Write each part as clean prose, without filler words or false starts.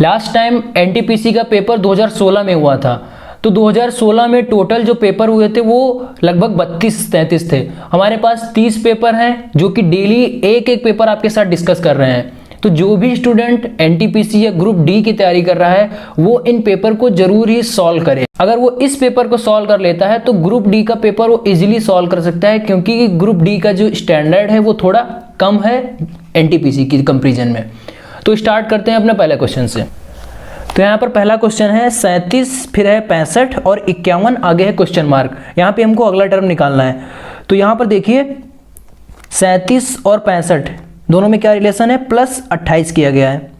Last time NTPC का paper 2016 में हुआ था, तो 2016 में टोटल जो पेपर हुए थे वो लगभग 32-33 थे। हमारे पास 30 पेपर हैं जो कि डेली एक एक पेपर आपके साथ डिस्कस कर रहे हैं। तो जो भी स्टूडेंट एनटीपीसी या ग्रुप डी की तैयारी कर रहा है वो इन पेपर को जरूर ही सॉल्व करे। अगर वो इस पेपर को सॉल्व कर लेता है तो ग्रुप डी का पेपर वो इजीली सॉल्व कर सकता है, क्योंकि ग्रुप डी का जो स्टैंडर्ड है वो थोड़ा कम है एनटीपीसी की कंपेरिजन में। तो स्टार्ट करते हैं अपने पहले क्वेश्चन से। तो यहाँ पर पहला क्वेश्चन है 37, फिर है 65 और 51, आगे है क्वेश्चन मार्क। यहाँ पे हमको अगला टर्म निकालना है। तो यहाँ पर देखिए 37 और 65 दोनों में क्या रिलेशन है, +28 किया गया है।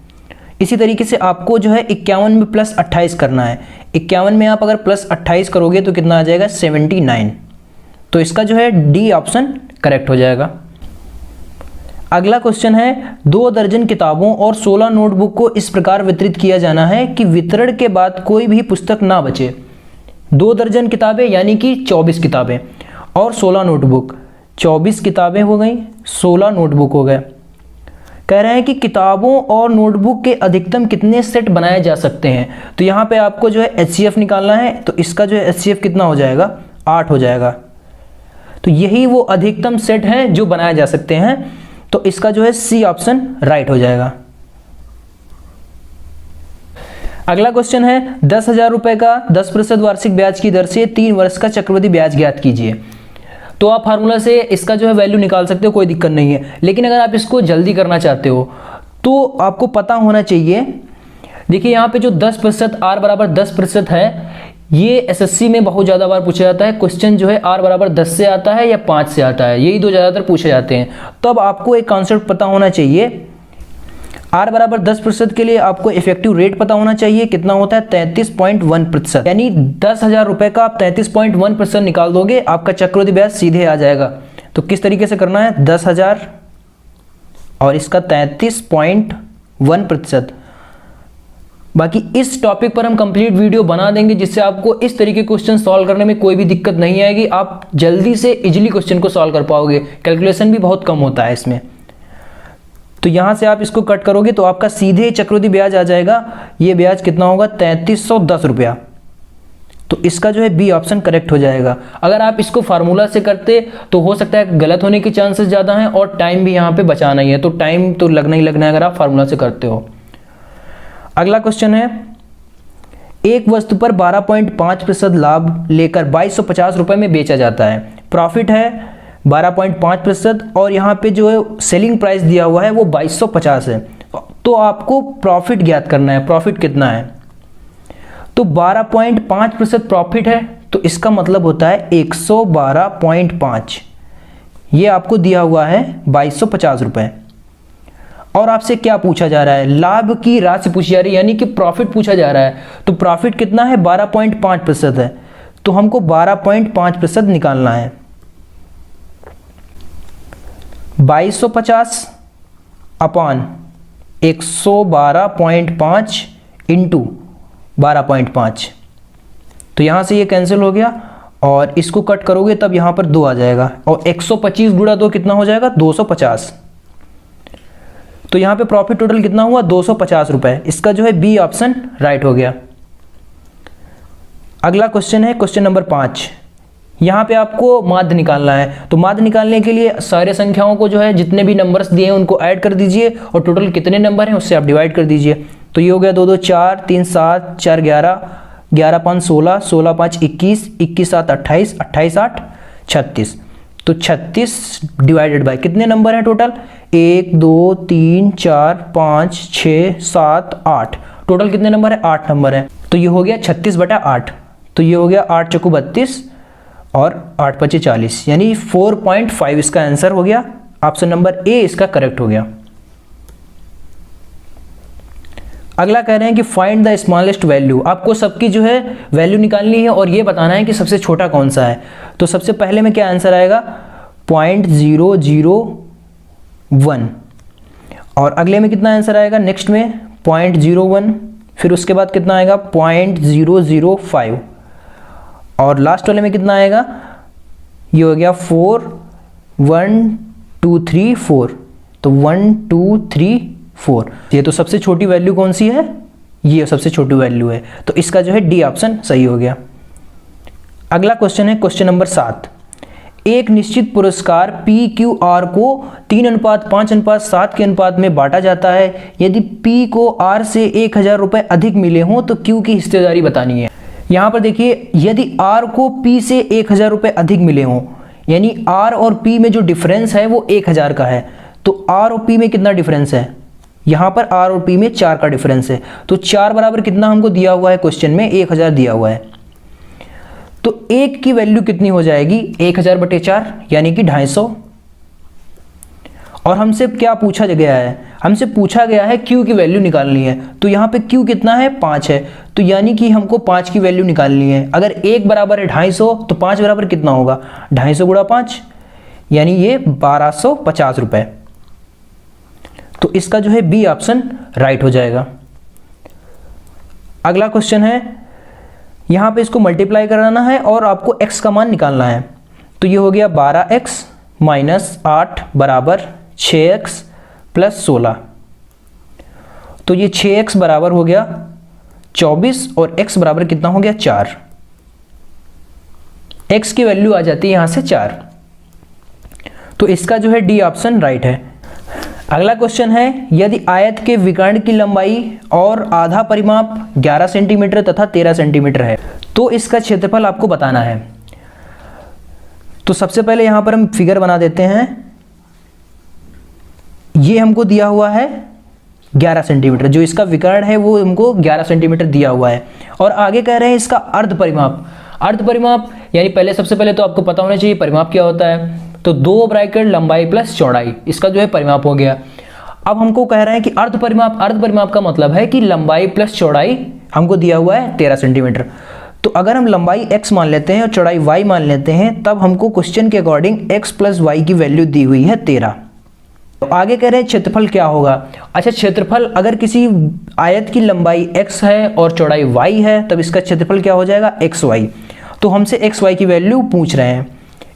इसी तरीके से आपको जो है 51 में +28 करना है। 51 में आप अगर +28 करोगे तो कितना आ जाएगा, 79। तो इसका जो है डी ऑप्शन करेक्ट हो जाएगा। अगला क्वेश्चन है 2 दर्जन किताबों और 16 नोटबुक को इस प्रकार वितरित किया जाना है कि वितरण के बाद कोई भी पुस्तक ना बचे। 2 दर्जन किताबें यानी कि 24 किताबें और 16 नोटबुक, 24 किताबें हो गई, 16 नोटबुक हो गए। कह रहे हैं कि किताबों और नोटबुक के अधिकतम कितने सेट बनाए जा सकते हैं। तो यहाँ पे आपको जो है HCF निकालना है, तो इसका जो है HCF कितना हो जाएगा, 8 हो जाएगा। तो यही वो अधिकतम सेट हैं जो बनाए जा सकते हैं। तो इसका जो है सी ऑप्शन राइट हो जाएगा। अगला क्वेश्चन है 10,000 रुपए का 10% वार्षिक ब्याज की दर से 3 वर्ष का चक्रवृद्धि ब्याज ज्ञात कीजिए। तो आप फार्मूला से इसका जो है वैल्यू निकाल सकते हो, कोई दिक्कत नहीं है। लेकिन अगर आप इसको जल्दी करना चाहते हो तो आपको पता होना चाहिए, देखिए यहाँ पे जो 10% R बराबर 10% है, ये एसएससी में बहुत ज़्यादा बार पूछा जाता है। क्वेश्चन जो है R बराबर 10 से आता है या 5 से आता है, यही दो ज़्यादातर पूछे जाते हैं। तो अब आपको एक कॉन्सेप्ट पता होना चाहिए, R बराबर 10% के लिए आपको इफेक्टिव रेट पता होना चाहिए, कितना होता है 33.1%। यानी 10,000 रुपये का आप 33.1% निकाल दोगे, आपका चक्रवृद्धि ब्याज सीधे आ जाएगा। तो किस तरीके से करना है, 10,000 और इसका 33.1%। बाकी इस टॉपिक पर हम कंप्लीट वीडियो बना देंगे जिससे आपको इस तरीके क्वेश्चन सॉल्व करने में कोई भी दिक्कत नहीं आएगी। आप जल्दी से इजीली क्वेश्चन को सॉल्व कर पाओगे, कैलकुलेशन भी बहुत कम होता है इसमें। तो यहां से आप इसको कट करोगे तो आपका सीधे चक्रवृद्धि ब्याज आ जाएगा। ये ब्याज कितना होगा, 3310 रुपया। तो इसका जो है बी ऑप्शन करेक्ट हो जाएगा। अगर आप इसको फार्मूला से करते तो हो सकता है गलत होने के चांसेस ज़्यादा हैं, और टाइम भी यहाँ पे बचाना ही है, तो टाइम तो लगना ही लगना है अगर आप फार्मूला से करते हो। अगला क्वेश्चन है, एक वस्तु पर 12.5% लाभ लेकर 2250 रुपये में बेचा जाता है। प्रॉफिट है 12.5% और यहाँ पे जो है सेलिंग प्राइस दिया हुआ है वो 2250 है। तो आपको प्रॉफिट ज्ञात करना है, प्रॉफिट कितना है। तो 12.5% प्रॉफिट है, तो इसका मतलब होता है 112.5। ये आपको दिया हुआ है 2250 रुपये। और आपसे क्या पूछा जा रहा है, लाभ की राशि पूछी जा रही है, यानी कि प्रॉफिट पूछा जा रहा है। तो प्रॉफिट कितना है, 12.5% है, तो हमको 12.5% निकालना है। 2250 अपान 112.5 इंटू 12.5। तो यहां से ये कैंसिल हो गया और इसको कट करोगे तब यहां पर 2 आ जाएगा, और 125 गुणा 2 कितना हो जाएगा, 250। तो यहाँ पे प्रॉफिट टोटल कितना हुआ, 250 रुपए। इसका जो है बी ऑप्शन राइट हो गया। अगला क्वेश्चन है क्वेश्चन नंबर 5। यहाँ पे आपको माध्य निकालना है। तो माध्य निकालने के लिए सारे संख्याओं को जो है जितने भी नंबर्स दिए हैं उनको ऐड कर दीजिए, और टोटल कितने नंबर हैं उससे आप डिवाइड कर दीजिए। तो ये हो गया 2 2 4 3 7 4 11 11 5 16 16 5 21 21 7 28 28 8 36। तो 36 डिवाइडेड बाय कितने नंबर हैं टोटल, 1 2 3 4 5 6 7 8। टोटल कितने नंबर है, 8 नंबर है। तो ये हो गया 36/8। तो ये हो गया 8 चौको 32 और 8 पचे 40, यानी 4.5 इसका आंसर हो गया। ऑप्शन नंबर ए इसका करेक्ट हो गया। अगला कह रहे हैं कि फाइंड द स्मॉलेस्ट वैल्यू। आपको सबकी जो है वैल्यू निकालनी है और ये बताना है कि सबसे छोटा कौन सा है। तो सबसे पहले में क्या आंसर आएगा, 0.001, और अगले में कितना आंसर आएगा, नेक्स्ट में 0.01, फिर उसके बाद कितना आएगा 0.005, और लास्ट वाले में कितना आएगा, ये हो गया 4 1 2 3 4। तो 1 2 3 4, ये तो सबसे छोटी वैल्यू कौन सी है, ये सबसे छोटी वैल्यू है, तो इसका जो है डी ऑप्शन सही हो गया। अगला क्वेश्चन है क्वेश्चन नंबर 7। एक निश्चित पुरस्कार PQR को 3:5:7 के अनुपात में बांटा जाता है। यदि P को R से 1000 रुपये अधिक मिले हों तो Q की हिस्सेदारी बतानी है। यहाँ पर देखिए, यदि R को P से 1000 रुपये अधिक मिले हों, यानी R और P में जो डिफरेंस है वो 1000 का है, तो R और P में कितना डिफरेंस है? यहाँ पर R और P में 4 का डिफरेंस है, तो 4 बराबर कितना हमको दिया हुआ है क्वेश्चन में? 1000 दिया हुआ है। तो 1 की वैल्यू कितनी हो जाएगी? 1000/4 यानी कि 250। और हमसे क्या पूछा गया है? हमसे पूछा गया है Q की वैल्यू निकालनी है। तो यहाँ पे Q कितना है? 5 है, तो यानी कि हमको 5 की वैल्यू निकालनी है। अगर 1 बराबर है 250 तो 5 बराबर कितना होगा? 250 गुणा 5, यानी ये 1250 रुपये। तो इसका जो है बी ऑप्शन राइट हो जाएगा। अगला क्वेश्चन है, यहाँ पे इसको मल्टीप्लाई कराना है और आपको x का मान निकालना है। तो ये हो गया 12x - 8 बराबर 6x + 16। तो ये 6x बराबर हो गया 24 और x बराबर कितना हो गया? 4। x की वैल्यू आ जाती है यहाँ से 4। तो इसका जो है डी ऑप्शन राइट है। अगला क्वेश्चन है, यदि आयत के विकर्ण की लंबाई और आधा परिमाप 11 सेंटीमीटर तथा 13 सेंटीमीटर है तो इसका क्षेत्रफल आपको बताना है। तो सबसे पहले यहां पर हम फिगर बना देते हैं। ये हमको दिया हुआ है 11 सेंटीमीटर, जो इसका विकर्ण है वो हमको 11 सेंटीमीटर दिया हुआ है। और आगे कह रहे हैं इसका अर्ध परिमाप। अर्ध परिमाप यानी सबसे पहले तो आपको पता होना चाहिए परिमाप क्या होता है। तो 2 ब्रैकेट लंबाई प्लस चौड़ाई, इसका जो है परिमाप हो गया। अब हमको कह रहे हैं कि अर्ध परिमाप। अर्ध परिमाप का मतलब है कि लंबाई प्लस चौड़ाई हमको दिया हुआ है 13 सेंटीमीटर। तो अगर हम लंबाई x मान लेते हैं और चौड़ाई y मान लेते हैं, तब हमको क्वेश्चन के अकॉर्डिंग x + y की वैल्यू दी हुई है 13। तो आगे कह रहे हैं क्षेत्रफल क्या होगा। अच्छा, क्षेत्रफल अगर किसी आयत की लंबाई x है और चौड़ाई y है, तब इसका क्षेत्रफल क्या हो जाएगा? xy। तो हमसे xy की वैल्यू पूछ रहे हैं।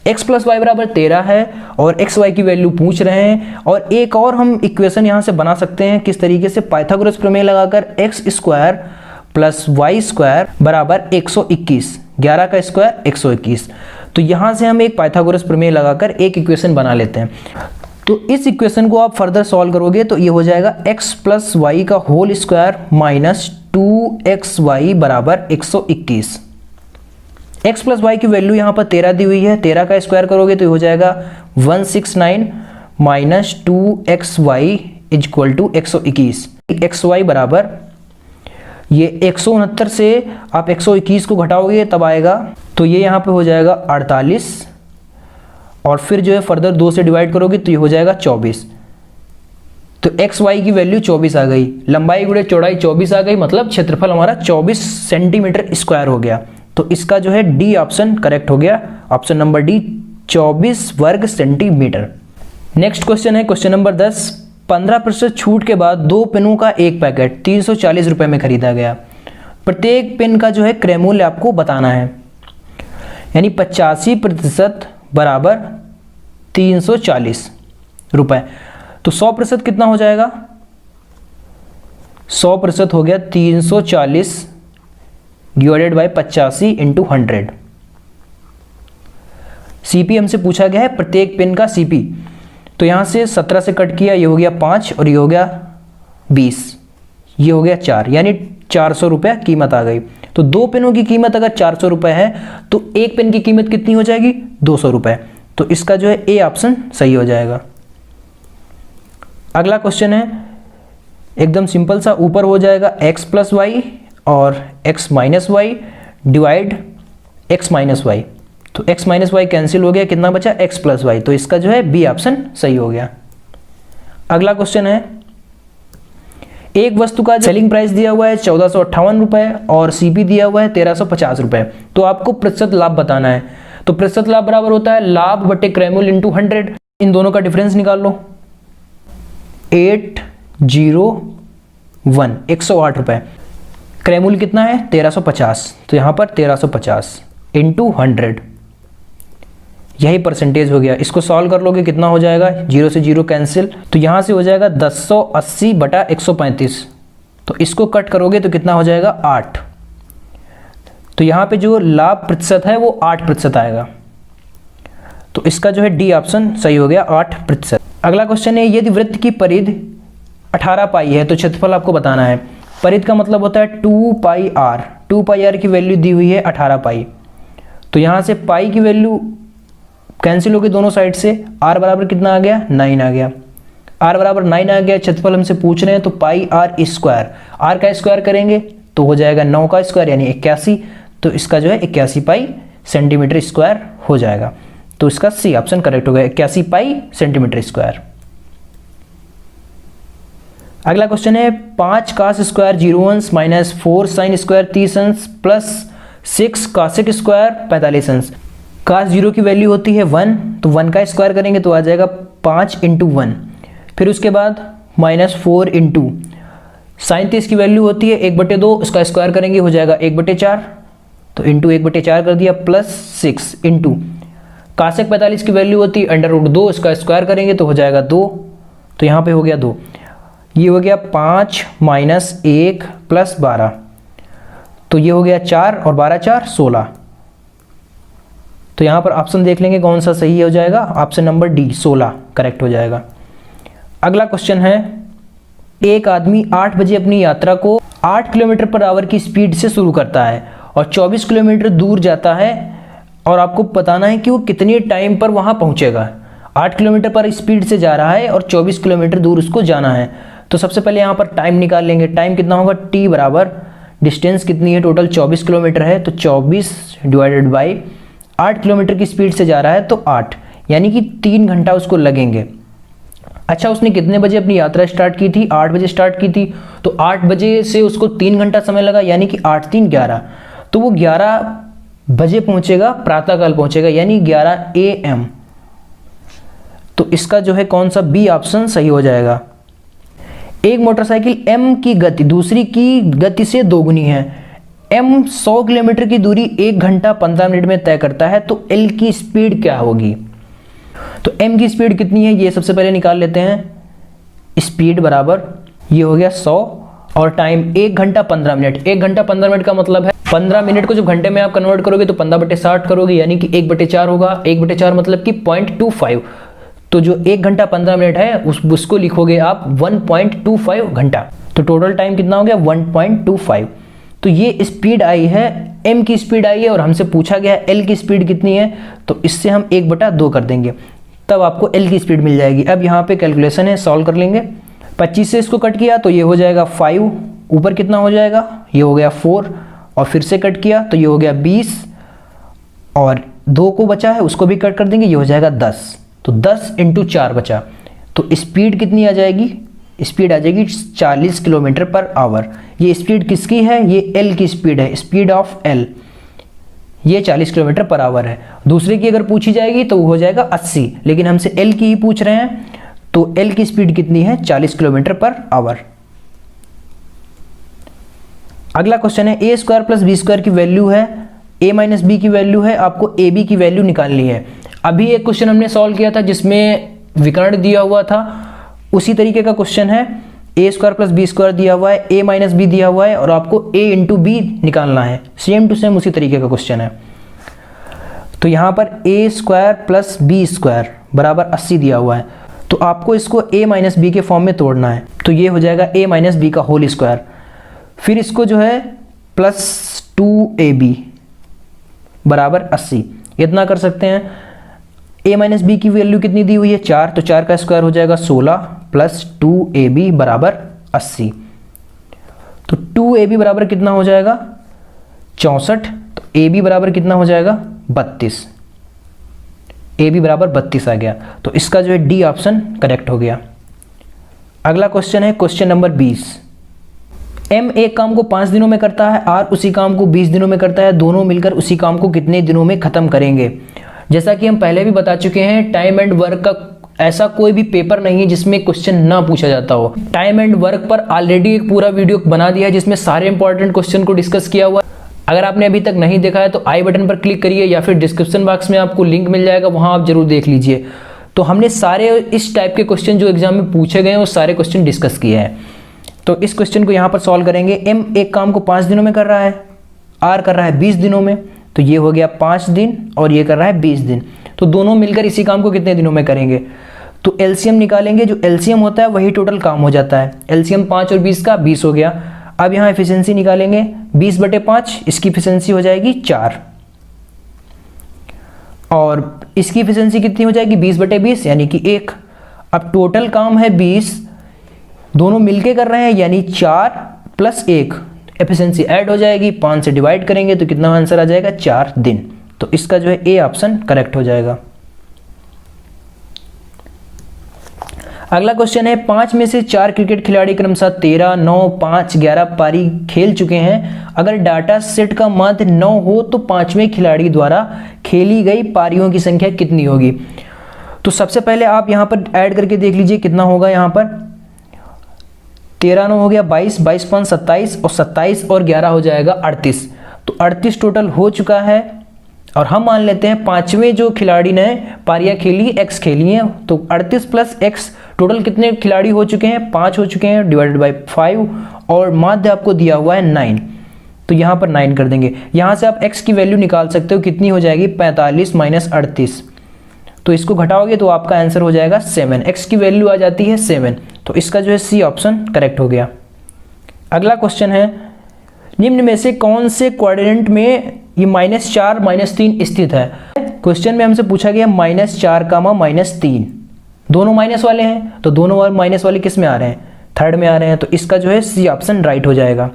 x + y बराबर 13 है और xy की वैल्यू पूछ रहे हैं। और एक और हम इक्वेशन यहाँ से बना सकते हैं, किस तरीके से? पाइथागोरस प्रमेय लगाकर x² + y² बराबर 121, 11 का स्क्वायर 121। तो यहाँ से हम एक पाइथागोरस प्रमेय लगाकर एक इक्वेशन बना लेते हैं। तो इस इक्वेशन को आप फर्दर सॉल्व करोगे तो ये हो जाएगा x + y का होल स्क्वायर - 2xy बराबर 121। x + y की वैल्यू यहाँ पर 13 दी हुई है, 13 का स्क्वायर करोगे तो ये हो जाएगा 169 - 2xy = 121। xy बराबर ये 169 से आप 121 को घटाओगे तब आएगा, तो ये यहाँ पे हो जाएगा 48 और फिर जो है फर्दर 2 से डिवाइड करोगे तो ये हो जाएगा 24। तो xy की वैल्यू 24 आ गई, लंबाई गुणे चौड़ाई 24 आ गई, मतलब क्षेत्रफल हमारा 24 सेंटीमीटर स्क्वायर हो गया। तो इसका जो है डी ऑप्शन करेक्ट हो गया, ऑप्शन नंबर डी 24 वर्ग सेंटीमीटर। नेक्स्ट क्वेश्चन है क्वेश्चन नंबर 10। 15% छूट के बाद 2 पेनों का एक पैकेट 340 रुपये में खरीदा गया। प्रत्येक पेन का जो है क्रय मूल्य आपको बताना है, यानी 85% बराबर 340 रुपये। तो 100% कितना हो जाएगा? 100% हो गया 340 डिवाइडेड बाय 85 इंटू 100। सीपी हमसे पूछा गया है प्रत्येक पेन का सीपी। तो यहां से 17 से कट किया, ये हो गया 5 और ये हो गया 20, ये हो गया 4, यानी 400 रुपये कीमत आ गई। तो 2 पेनों की कीमत अगर 400 रुपये है तो एक पेन की कीमत कितनी हो जाएगी? 200 रुपये। तो इसका जो है ए ऑप्शन सही हो जाएगा। अगला क्वेश्चन है एकदम सिंपल सा, ऊपर हो जाएगा x + y और x - y divide x - y। तो x - y कैंसिल हो गया, कितना बचा? x + y। तो इसका जो है बी ऑप्शन सही हो गया। अगला क्वेश्चन है, एक वस्तु का सेलिंग प्राइस दिया हुआ है 1458 रुपये और सीपी दिया हुआ है 1350 रुपये। तो आपको प्रतिशत लाभ बताना है। तो प्रतिशत लाभ बराबर होता है लाभ बटे क्रय मूल्य इंटू 100। इन दोनों का डिफरेंस निकाल लो। 801 108 रुपये, क्रय मूल्य कितना है? 1350। तो यहाँ पर 1350 इंटू 100, यही परसेंटेज हो गया। इसको सॉल्व कर लोगे कितना हो जाएगा? 0 से 0 कैंसिल, तो यहाँ से हो जाएगा 1080/135। तो इसको कट करोगे तो कितना हो जाएगा 8। तो यहाँ पे जो लाभ प्रतिशत है वो 8% आएगा। तो इसका जो है डी ऑप्शन सही हो गया, 8%। अगला क्वेश्चन है, यदि वृत्त की परिधि 18 पाई है तो क्षेत्रफल आपको बताना है। परिधि का मतलब होता है 2 पाई आर। 2 पाई आर की वैल्यू दी हुई है 18 पाई। तो यहाँ से पाई की वैल्यू कैंसिल हो गई दोनों साइड से। आर बराबर कितना आ गया, 9 आ गया। आर बराबर 9 आ गया। क्षेत्रफल हमसे पूछ रहे हैं तो पाई आर स्क्वायर, आर का स्क्वायर करेंगे तो हो जाएगा 9 का स्क्वायर यानी 81। तो इसका जो है 81 पाई सेंटीमीटर स्क्वायर हो जाएगा। तो इसका सी ऑप्शन करेक्ट हो गया, 81 पाई सेंटीमीटर स्क्वायर। अगला क्वेश्चन है, 5 कास स्क्वायर 0 अंश माइनस 4 साइन स्क्वायर 30 अंश प्लस 6 कासेक स्क्वायर 45 अंश। कास 0 की वैल्यू होती है 1, तो 1 का स्क्वायर करेंगे तो आ जाएगा 5 × 1। फिर उसके बाद -4 इंटू साइन 30 की वैल्यू होती है 1/2, उसका स्क्वायर करेंगे हो जाएगा 1/4, तो इंटू 1/4 कर दिया, प्लस 6 इंटू कासेक 45 की वैल्यू होती है √2, इसका स्क्वायर करेंगे तो हो जाएगा 2, तो यहाँ पे हो गया 2। ये हो गया 5 - 1 + 12, तो ये हो गया 4 और 12 4 16। तो यहाँ पर ऑप्शन देख लेंगे कौन सा सही हो जाएगा, ऑप्शन नंबर डी 16 करेक्ट हो जाएगा। अगला क्वेश्चन है, एक आदमी 8 बजे अपनी यात्रा को 8 किलोमीटर/आवर की स्पीड से शुरू करता है और 24 किलोमीटर दूर जाता है और आपको बताना है कि वो कितने टाइम पर वहाँ पहुँचेगा। 8 किलोमीटर पर स्पीड से जा रहा है और 24 किलोमीटर दूर उसको जाना है। तो सबसे पहले यहाँ पर टाइम निकाल लेंगे। टाइम कितना होगा, t बराबर डिस्टेंस कितनी है, टोटल 24 किलोमीटर है, तो 24 डिवाइडेड बाई 8 किलोमीटर की स्पीड से जा रहा है तो 8, यानी कि 3 घंटा उसको लगेंगे। अच्छा, उसने कितने बजे अपनी यात्रा स्टार्ट की थी, 8 बजे स्टार्ट की थी, तो 8 बजे से उसको 3 घंटा समय लगा, यानी कि 8 3 11, तो वो 11 बजे पहुंचेगा, प्रातःकाल पहुंचेगा, यानी 11 AM। तो इसका जो है कौन सा बी ऑप्शन सही हो जाएगा। एक मोटरसाइकिल m की गति दूसरी की गति से दोगुनी है। m 100 किलोमीटर की दूरी 1 घंटा 15 मिनट में तय करता है, तो l की स्पीड क्या होगी। तो m की स्पीड कितनी है ये सबसे पहले निकाल लेते हैं। स्पीड बराबर ये हो गया 100 और टाइम 1 घंटा 15 मिनट। 1 घंटा 15 मिनट का मतलब है 15 मिनट को जब घंटे में आप कन्वर्ट करोगे तो 15/60 करोगे, यानी कि 1/4 होगा। 1/4 मतलब कि 0.25, तो जो 1 घंटा 15 मिनट है उसको लिखोगे आप 1.25 घंटा। तो टोटल टाइम कितना हो गया 1.25। तो ये स्पीड आई है, m की स्पीड आई है और हमसे पूछा गया है l की स्पीड कितनी है, तो इससे हम 1/2 कर देंगे, तब आपको l की स्पीड मिल जाएगी। अब यहाँ पे कैलकुलेशन है, सॉल्व कर लेंगे। 25 से इसको कट किया तो ये हो जाएगा 5, ऊपर कितना हो जाएगा, ये हो गया 4, और फिर से कट किया तो ये हो गया 20, और 2 को बचा है उसको भी कट कर देंगे, ये हो जाएगा 10। तो 10 × 4 बचा, तो स्पीड कितनी आ जाएगी, स्पीड आ जाएगी 40 किलोमीटर/आवर। ये स्पीड किसकी है, ये l की स्पीड है, स्पीड ऑफ l, ये 40 किलोमीटर/आवर है। दूसरे की अगर पूछी जाएगी तो वो हो जाएगा 80, लेकिन हमसे l की ही पूछ रहे हैं, तो l की स्पीड कितनी है 40 किलोमीटर/आवर। अगला क्वेश्चन है, a² + b² की वैल्यू है, a - b की वैल्यू है, आपको ab की वैल्यू निकालनी है। अभी एक क्वेश्चन हमने सॉल्व किया था जिसमें विकर्ण दिया हुआ था, उसी तरीके का क्वेश्चन है। a² + b² दिया हुआ है, a - b दिया हुआ है और आपको a × b निकालना है। सेम टू सेम उसी तरीके का क्वेश्चन है। तो यहाँ पर a² + b² बराबर 80 दिया हुआ है, तो आपको इसको a - b के फॉर्म में तोड़ना है, तो ये हो जाएगा a - b का होल स्क्वायर। फिर इसको जो है +2ab बराबर 80, इतना कर सकते हैं। a - b की वैल्यू कितनी दी हुई है 4, तो 4 का स्क्वायर हो जाएगा 16 + 2ab बराबर 80। तो 2ab बराबर कितना हो जाएगा 64, तो ab बराबर कितना हो जाएगा 32। ab बराबर 32 आ गया, तो इसका जो है डी ऑप्शन करेक्ट हो गया। अगला क्वेश्चन है क्वेश्चन नंबर 20। m एक काम को 5 दिनों में करता है, r उसी काम को 20 दिनों में करता है, दोनों मिलकर उसी काम को कितने दिनों में खत्म करेंगे। जैसा कि हम पहले भी बता चुके हैं, टाइम एंड वर्क का ऐसा कोई भी पेपर नहीं है जिसमें क्वेश्चन ना पूछा जाता हो। टाइम एंड वर्क पर ऑलरेडी एक पूरा वीडियो बना दिया है जिसमें सारे इंपॉर्टेंट क्वेश्चन को डिस्कस किया हुआ है। अगर आपने अभी तक नहीं देखा है तो आई बटन पर क्लिक करिए या फिर डिस्क्रिप्शन बॉक्स में आपको लिंक मिल जाएगा, वहां आप जरूर देख लीजिए। तो हमने सारे इस टाइप के क्वेश्चन जो एग्जाम में पूछे गए हैं वो सारे क्वेश्चन डिस्कस किए हैं। तो इस क्वेश्चन को यहाँ पर सॉल्व करेंगे। एम एक काम को 5 दिनों में कर रहा है, आर कर रहा है 20 दिनों में, तो ये हो गया 5 दिन और ये कर रहा है 20 दिन। तो दोनों मिलकर इसी काम को कितने दिनों में करेंगे? तो एलसीएम निकालेंगे, जो एलसीएम होता है वही टोटल काम हो जाता है। एलसीएम 5 और 20 का 20 हो गया। अब यहाँ एफिशिएंसी निकालेंगे, 20/5, इसकी एफिशिएंसी हो जाएगी 4 और इसकी एफिशिएंसी कितनी हो जाएगी? 20/20 यानी कि 1। अब टोटल काम है 20, दोनों मिलके कर रहे हैं यानी 4 + 1, एफिशिएंसी ऐड हो जाएगी, 5 से डिवाइड करेंगे तो कितना आंसर आ जाएगा? 4 दिन। तो इसका जो है ए ऑप्शन करेक्ट हो जाएगा। अगला क्वेश्चन है 5 में से 4 क्रिकेट खिलाड़ी क्रमशः 13, 9, 5, 11 पारी खेल चुके हैं। अगर डाटा सेट का माध्य 9 हो तो 5वें खिलाड़ी द्वारा खेली गई पारियों की संख्या कितनी होगी? तो सबसे पहले आप यहाँ पर ऐड करके देख लीजिए कितना होगा। यहाँ पर 13 9 हो गया 22, 22 5 27 और 27 और 11 हो जाएगा 38। तो 38 टोटल हो चुका है और हम मान लेते हैं 5वें जो खिलाड़ी ने पारियां खेली x खेली हैं, तो 38 + x टोटल कितने खिलाड़ी हो चुके हैं? 5 हो चुके हैं, डिवाइडेड बाय 5 और माध्य आपको दिया हुआ है 9, तो यहाँ पर 9 कर देंगे। यहाँ से आप x की वैल्यू निकाल सकते हो, कितनी हो जाएगी? 45 - 38, तो इसको घटाओगे तो आपका आंसर हो जाएगा 7। x की वैल्यू आ जाती है 7, तो इसका जो है सी ऑप्शन करेक्ट हो गया। अगला क्वेश्चन है निम्न में से कौन से क्वाड्रेंट में ये -4 -3 स्थित है? क्वेश्चन में हमसे पूछा गया -4, -3, दोनों माइनस वाले हैं, तो दोनों माइनस वाले किस में आ रहे हैं? थर्ड में आ रहे हैं, तो इसका जो है सी ऑप्शन राइट हो जाएगा।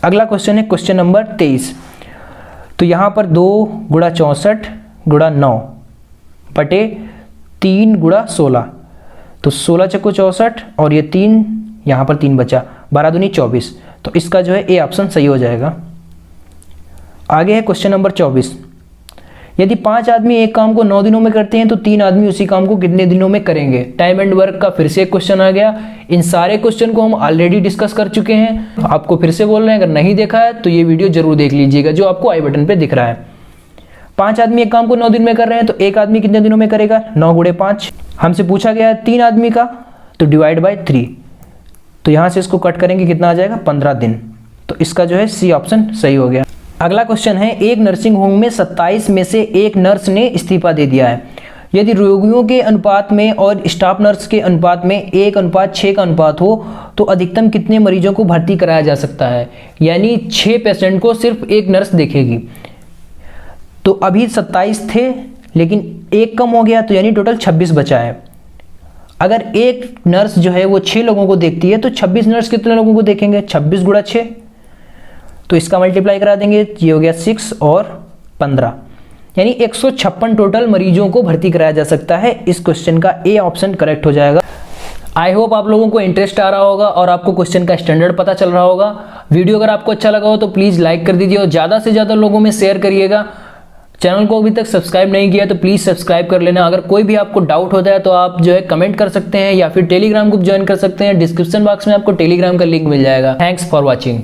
अगला क्वेश्चन है क्वेश्चन नंबर 23। तो यहाँ पर 2 × 64 × 9 बटे 3 × 16, तो 16 × 64 और ये 3 यहाँ पर 3 बचा, 12 दूनी 24, तो इसका जो है ए ऑप्शन सही हो जाएगा। आगे है क्वेश्चन नंबर 24। यदि 5 आदमी एक काम को 9 दिनों में करते हैं तो 3 आदमी उसी काम को कितने दिनों में करेंगे? टाइम एंड वर्क का फिर से एक क्वेश्चन आ गया। इन सारे क्वेश्चन को हम ऑलरेडी डिस्कस कर चुके हैं, आपको फिर से बोल रहे हैं, अगर नहीं देखा है तो ये वीडियो जरूर देख लीजिएगा जो आपको आई बटन पे दिख रहा है। 5 आदमी एक काम को 9 दिन में कर रहे हैं, तो एक आदमी कितने दिनों में करेगा? 9 × 5। हमसे पूछा गया है 3 आदमी का, तो डिवाइड बाय 3, तो यहाँ से इसको कट करेंगे, कितना आ जाएगा? 15 दिन, तो इसका जो है सी ऑप्शन सही हो गया। अगला क्वेश्चन है एक नर्सिंग होम में 27 में से एक नर्स ने इस्तीफा दे दिया है। यदि रोगियों के अनुपात में और स्टाफ नर्स के अनुपात में 1:6 का अनुपात हो तो अधिकतम कितने मरीजों को भर्ती कराया जा सकता है? यानी 6 पेशेंट को सिर्फ एक नर्स देखेगी। तो अभी 27 थे लेकिन एक कम हो गया, तो यानी टोटल 26 बचा है। अगर एक नर्स जो है वो 6 लोगों को देखती है तो 26 नर्स कितने लोगों को देखेंगे? 26 × 6, तो इसका मल्टीप्लाई करा देंगे, ये हो गया 6 और 15, यानी 156 टोटल मरीजों को भर्ती कराया जा सकता है। इस क्वेश्चन का ए ऑप्शन करेक्ट हो जाएगा। आई होप आप लोगों को इंटरेस्ट आ रहा होगा और आपको क्वेश्चन का स्टैंडर्ड पता चल रहा होगा। वीडियो अगर आपको अच्छा लगा हो तो प्लीज़ लाइक कर दीजिए और ज़्यादा से ज़्यादा लोगों में शेयर करिएगा। चैनल को अभी तक सब्सक्राइब नहीं किया तो प्लीज़ सब्सक्राइब कर लेना। अगर कोई भी आपको डाउट होता है तो आप जो है कमेंट कर सकते हैं या फिर टेलीग्राम ग्रुप ज्वाइन कर सकते हैं। डिस्क्रिप्शन बॉक्स में आपको टेलीग्राम का लिंक मिल जाएगा। Thanks for watching.